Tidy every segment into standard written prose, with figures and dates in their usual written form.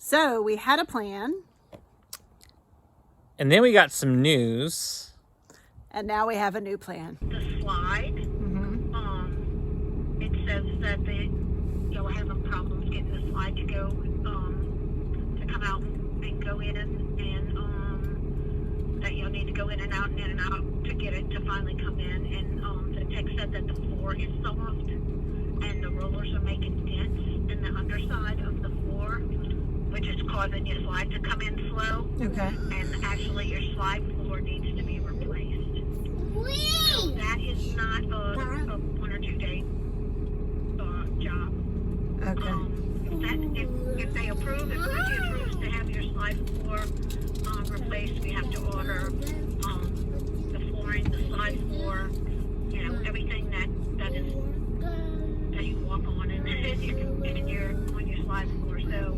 So we had a plan. And then we got some news. And now we have a new plan. The slide, it says that y'all are having problems getting the slide to go, to come out and go in, and that y'all need to go in and out to get it to finally come in. And the text said that the floor is soft and the rollers are making dents in the underside of the floor, which is causing your slide to come in slow. Okay. And actually your slide floor needs to be replaced. So that is not a 1 or 2 day job. Okay. If they approve, if Ricky approves to have your slide floor replaced, we have to order the flooring, the slide floor, everything that you walk on and you're on your slide floor. So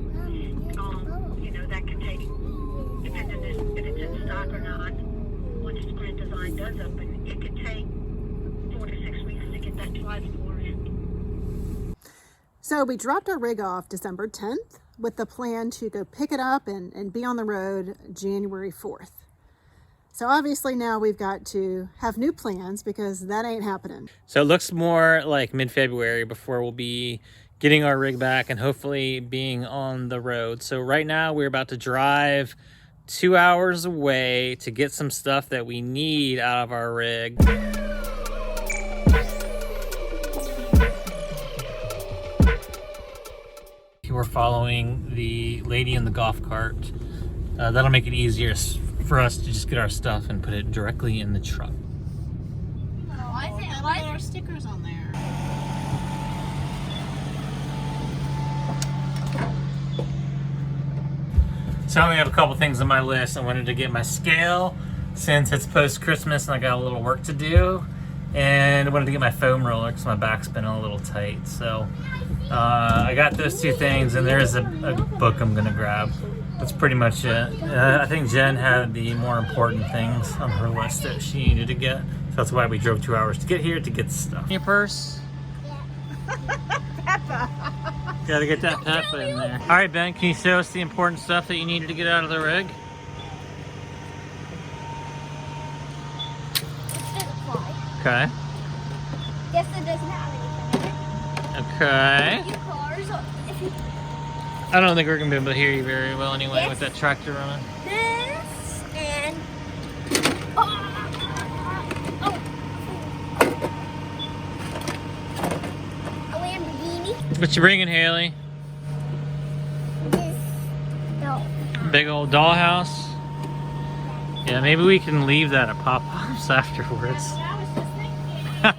that could take, depending if it's in stock or not, once Grand Design does open, it could take 4 to 6 weeks to get that slide floor in. So we dropped our rig off December 10th with the plan to go pick it up and be on the road January 4th. So obviously now we've got to have new plans because that ain't happening. So it looks more like mid-February before we'll be getting our rig back and hopefully being on the road. So right now we're about to drive 2 hours away to get some stuff that we need out of our rig. We're following the lady in the golf cart. That'll make it easier for us to just get our stuff and put it directly in the truck. Why are there stickers on there? So I only have a couple things on my list. I wanted to get my scale since it's post-Christmas and I got a little work to do. And I wanted to get my foam roller because my back's been a little tight. So I got those two things, and there's a book I'm gonna grab. That's pretty much it. I think Jen had the more important things on her list that she needed to get. So that's why we drove 2 hours to get here to get stuff. Your purse? Peppa. Gotta get that Peppa in there. All right, Ben, can you show us the important stuff that you needed to get out of the rig? Okay. Guess it doesn't have anything in it. Okay. Your cars, I don't think we're gonna be able to hear you very well anyway with that tractor running. this and a Lamborghini. What you bringing, Haley? This doll. Big old dollhouse. Yeah, maybe we can leave that at Pop-Pop's afterwards. I was just thinking. I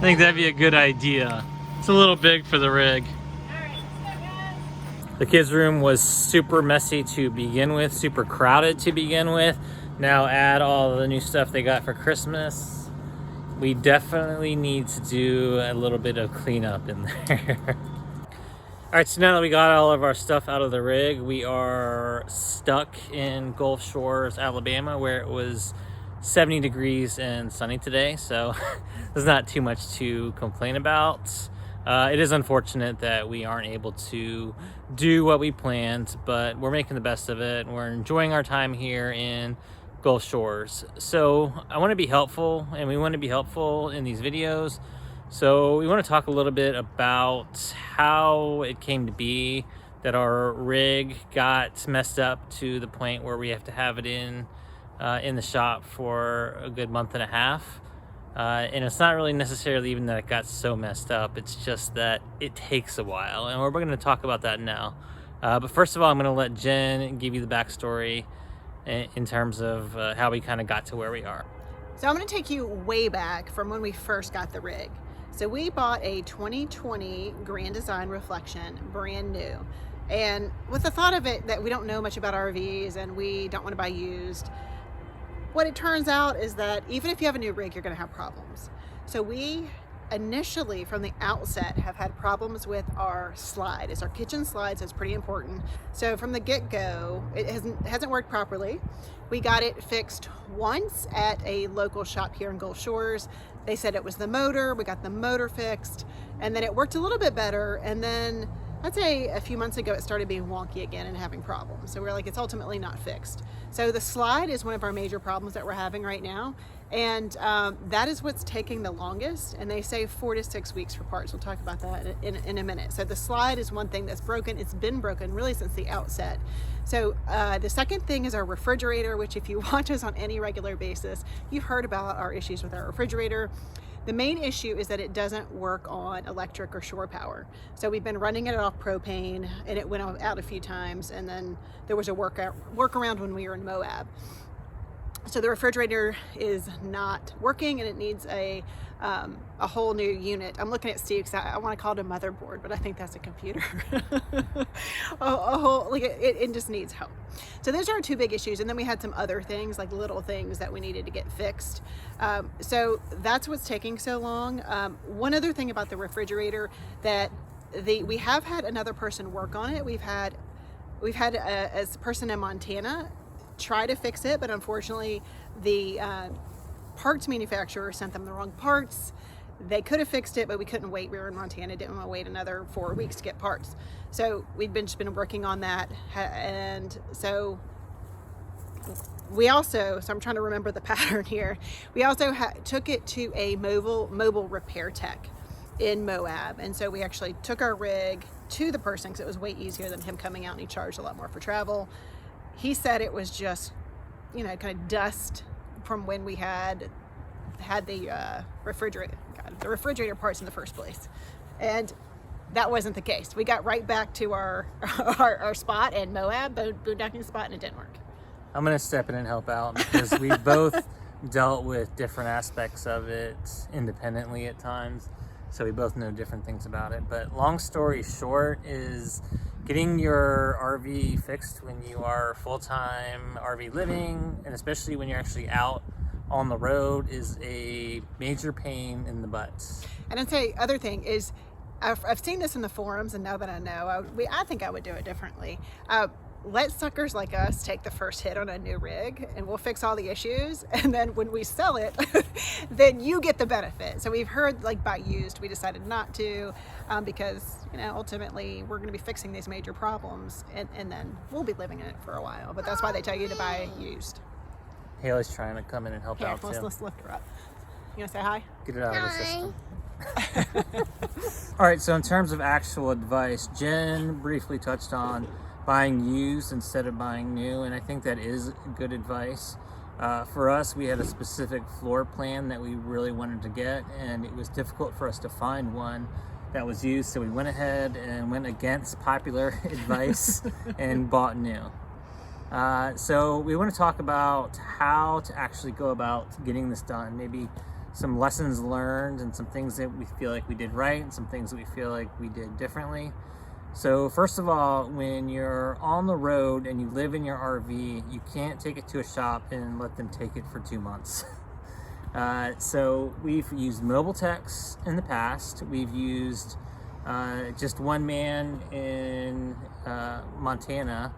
think that'd be a good idea. It's a little big for the rig. Alright, let's go, guys. The kids' room was super messy to begin with, super crowded to begin with. Now add all the new stuff they got for Christmas. We definitely need to do a little bit of cleanup in there. All right, so now that we got all of our stuff out of the rig, we are stuck in Gulf Shores, Alabama, where it was 70 degrees and sunny today. So there's not too much to complain about. It is unfortunate that we aren't able to do what we planned, but we're making the best of it. We're enjoying our time here in Gulf Shores. So I want to be helpful, and we want to be helpful in these videos. So we want to talk a little bit about how it came to be that our rig got messed up to the point where we have to have it in the shop for a good month and a half. And it's not really necessarily even that it got so messed up. It's just that it takes a while, and we're going to talk about that now. But first of all, I'm going to let Jen give you the backstory in terms of how we kind of got to where we are. So I'm going to take you way back from when we first got the rig. So we bought a 2020 Grand Design Reflection, brand new. And with the thought of it that we don't know much about RVs and we don't want to buy used, what it turns out is that even if you have a new rig, you're going to have problems. So we initially, from the outset, have had problems with our slide. It's our kitchen slide, so it's pretty important. So from the get-go, it hasn't worked properly. We got it fixed once at a local shop here in Gulf Shores. They said it was the motor. We got the motor fixed, and then it worked a little bit better, and then I'd say a few months ago it started being wonky again and having problems. So we're like, it's ultimately not fixed. So the slide is one of our major problems that we're having right now. And that is what's taking the longest. And they say 4 to 6 weeks for parts. We'll talk about that in a minute. So the slide is one thing that's broken. It's been broken really since the outset. So the second thing is our refrigerator, which if you watch us on any regular basis, you've heard about our issues with our refrigerator. The main issue is that it doesn't work on electric or shore power. So we've been running it off propane, and it went out a few times, and then there was a workaround when we were in Moab. So the refrigerator is not working, and it needs a whole new unit. I'm looking at Steve because I want to call it a motherboard, but I think that's a computer. a whole, like it just needs help. So those are our two big issues, and then we had some other things, like little things that we needed to get fixed. So that's what's taking so long. One other thing about the refrigerator that we have had another person work on it. We've had a person in Montana try to fix it, but unfortunately the parts manufacturer sent them the wrong parts. They could have fixed it, but we couldn't wait. We were in Montana, didn't want to wait another 4 weeks to get parts. So we've just been working on that. And so we also, so I'm trying to remember the pattern here. We also took it to a mobile repair tech in Moab. And so we actually took our rig to the person because it was way easier than him coming out, and he charged a lot more for travel. He said it was just, kind of dust from when we had the refrigerator parts in the first place. And that wasn't the case. We got right back to our spot in Moab, boondocking spot, and it didn't work. I'm gonna step in and help out because we both dealt with different aspects of it independently at times. So we both know different things about it. But long story short is getting your RV fixed when you are full-time RV living, and especially when you're actually out on the road, is a major pain in the butt. And I'd say other thing is, I've seen this in the forums, and now that I know, I think I would do it differently. Let suckers like us take the first hit on a new rig, and we'll fix all the issues. And then when we sell it, then you get the benefit. So we've heard like buy used. We decided not to because ultimately we're going to be fixing these major problems, and then we'll be living in it for a while. But that's why they tell you to buy used. Haley's trying to come in and help out too. Let's lift her up. You gonna say hi? Get it out of the system. All right, so in terms of actual advice, Jen briefly touched on buying used instead of buying new, and I think that is good advice. For us, we had a specific floor plan that we really wanted to get, and it was difficult for us to find one that was used, so we went ahead and went against popular advice and bought new. So we want to talk about how to actually go about getting this done, maybe some lessons learned and some things that we feel like we did right and some things that we feel like we did differently. So first of all, when you're on the road and you live in your RV, you can't take it to a shop and let them take it for 2 months. So we've used mobile techs in the past. We've used just one man in Montana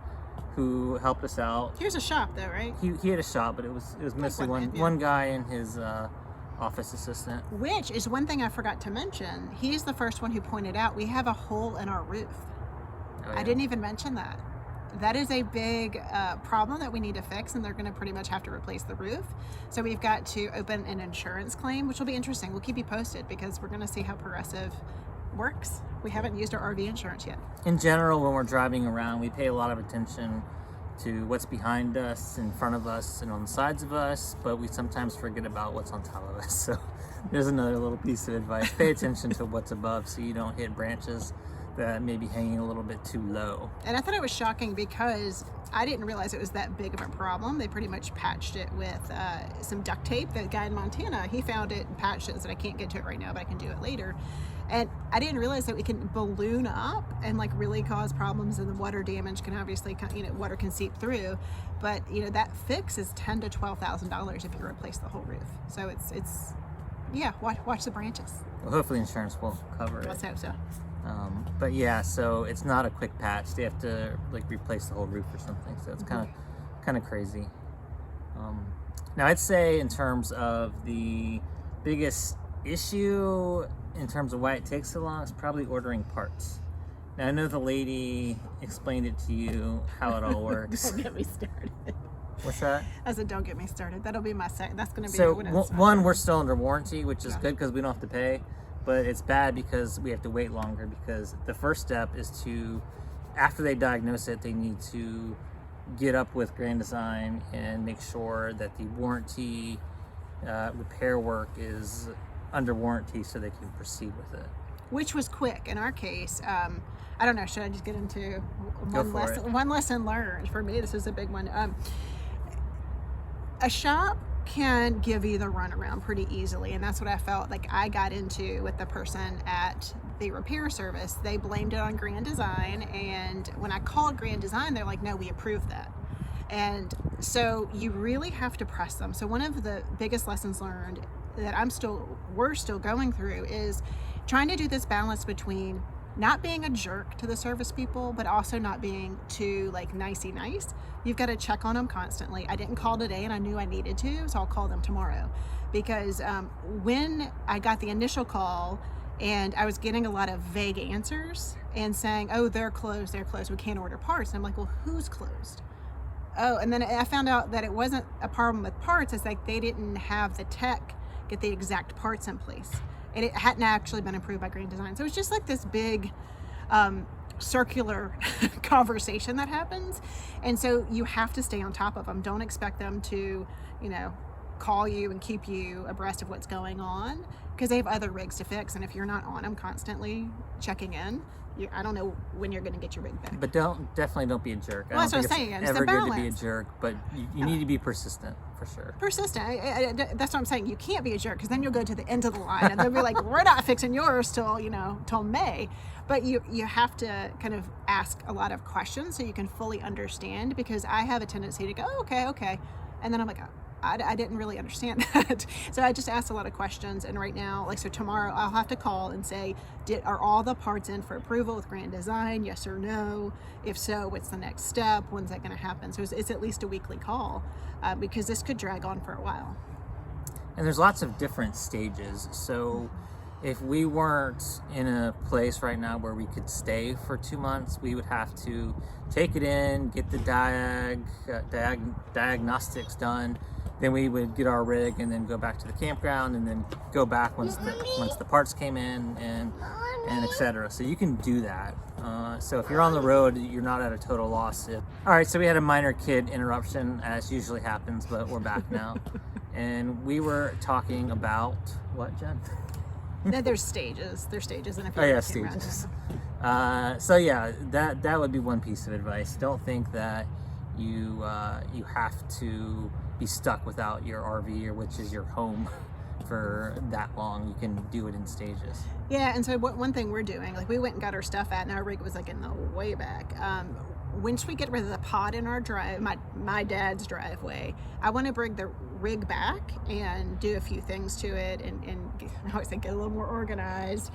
who helped us out. Here's a shop though, right? He had a shop, but it was mostly one guy and his office assistant. Which is one thing I forgot to mention. He's the first one who pointed out we have a hole in our roof. Oh, yeah. I didn't even mention that. That is a big problem that we need to fix, and they're going to pretty much have to replace the roof. So we've got to open an insurance claim, which will be interesting. We'll keep you posted because we're going to see how Progressive works. We haven't used our RV insurance yet. In general, when we're driving around, we pay a lot of attention to what's behind us, in front of us, and on the sides of us, but we sometimes forget about what's on top of us. So there's another little piece of advice. Pay attention to what's above so you don't hit branches that may be hanging a little bit too low. And I thought it was shocking because I didn't realize it was that big of a problem. They pretty much patched it with some duct tape. The guy in Montana, he found it and patched it and said, I can't get to it right now, but I can do it later. And I didn't realize that we can balloon up and like really cause problems, and the water damage can obviously, water can seep through. But that fix is $10,000 to $12,000 if you replace the whole roof. So it's yeah, watch the branches. Well, hopefully insurance will cover it. Let's hope so. But yeah, so it's not a quick patch. They have to like replace the whole roof or something. So it's kind of crazy. Now I'd say in terms of the biggest issue in terms of why it takes so long is probably ordering parts. Now, I know the lady explained it to you how it all works. Don't get me started. What's that? I said, don't get me started. That'll be my second. That's going to be So when it's one, we're still under warranty, which is Yeah. good because we don't have to pay, but it's bad because we have to wait longer, because the first step is to, after they diagnose it, they need to get up with Grand Design and make sure that the warranty repair work is under warranty so they can proceed with it. which was quick in our case. I don't know. Should I just get into one lesson learned? For me, this is a big one. A shop can give you the runaround pretty easily, and that's what I felt like I got into with the person at the repair service. They blamed it on Grand Design, and when I called Grand Design, they're like, no, we approve that. And so you really have to press them. So one of the biggest lessons learned that we're still going through is trying to do this balance between not being a jerk to the service people, but also not being too like nicey nice. You've got to check on them constantly. I didn't call today and I knew I needed to, so I'll call them tomorrow. Because when I got the initial call and I was getting a lot of vague answers and saying, oh, they're closed, we can't order parts. And I'm like, well, who's closed? Oh, and then I found out that it wasn't a problem with parts. It's like they didn't have the tech get the exact parts in place. And it hadn't actually been approved by Grand Design. So it's just like this big circular conversation that happens. And so you have to stay on top of them. Don't expect them to, call you and keep you abreast of what's going on, because they have other rigs to fix. And if you're not on them constantly checking in, I don't know when you're going to get your rig back. But definitely don't be a jerk. Well, that's what I'm saying. It's It's ever the good to be a balance. jerk, but you need to be persistent for sure. Persistent. That's what I'm saying. You can't be a jerk, because then you'll go to the end of the line and they'll be like, we're not fixing yours till May. But you have to kind of ask a lot of questions so you can fully understand, because I have a tendency to go, oh, okay. And then I'm like, I didn't really understand that. So I just asked a lot of questions. And right now, so tomorrow I'll have to call and say, are all the parts in for approval with Grand Design? Yes or no? If so, what's the next step? When's that going to happen? So it's at least a weekly call, because this could drag on for a while. And there's lots of different stages. So if we weren't in a place right now where we could stay for 2 months, we would have to take it in, get the diagnostics done. Then we would get our rig and then go back to the campground and then go back once the parts came in and etc. So you can do that. So if you're on the road, you're not at a total loss. All right, so we had a minor kid interruption, as usually happens, but we're back now. And we were talking about what, Jen? There's stages. And if Oh yeah, stages. So yeah, that would be one piece of advice. Don't think that you have to be stuck without your RV, or which is your home, for that long. You can do it in stages. Yeah, and so one thing we're doing, we went and got our stuff and our rig was in the way back. Once we get rid of the pod in our drive, my dad's driveway, I want to bring the rig back and do a few things to it and I always think get a little more organized,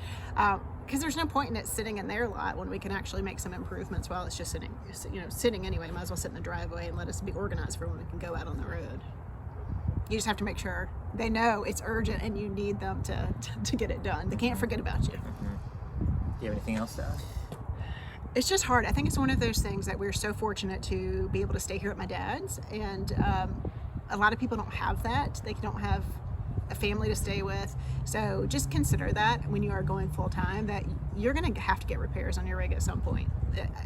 because there's no point in it sitting in their lot when we can actually make some improvements while it's just sitting anyway. Might as well sit in the driveway and let us be organized for when we can go out on the road. You just have to make sure they know it's urgent and you need them to get it done. They can't forget about you. Mm-hmm. Do you have anything else to add? It's just hard. I think it's one of those things that we're so fortunate to be able to stay here at my dad's, and a lot of people don't have that. They don't have a family to stay with. So just consider that when you are going full time, that you're going to have to get repairs on your rig at some point.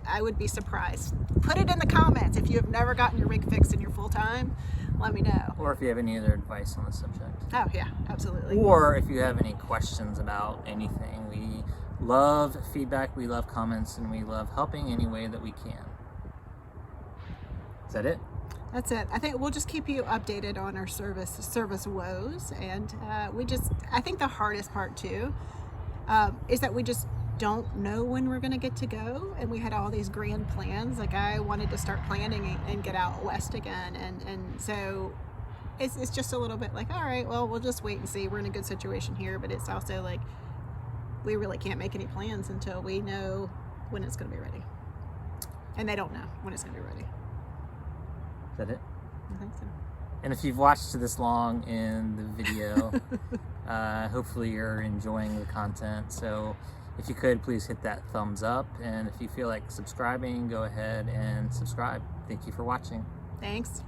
I would be surprised. Put it in the comments if you have never gotten your rig fixed in your full time. Let me know. Or if you have any other advice on the subject. Oh yeah, absolutely. Or if you have any questions about anything. We love feedback, we love comments, and we love helping any way that we can. Is that it? That's it. I think we'll just keep you updated on our service woes, and I think the hardest part too is that we just don't know when we're going to get to go, and we had all these grand plans. I wanted to start planning and get out west again, and so it's just a little bit all right, well, we'll just wait and see. We're in a good situation here, but it's also we really can't make any plans until we know when it's going to be ready, and they don't know when it's going to be ready. Is that it? I think so. And if you've watched to this long in the video, hopefully you're enjoying the content. So If you could, please hit that thumbs up. And if you feel like subscribing, go ahead and subscribe. Thank you for watching. Thanks.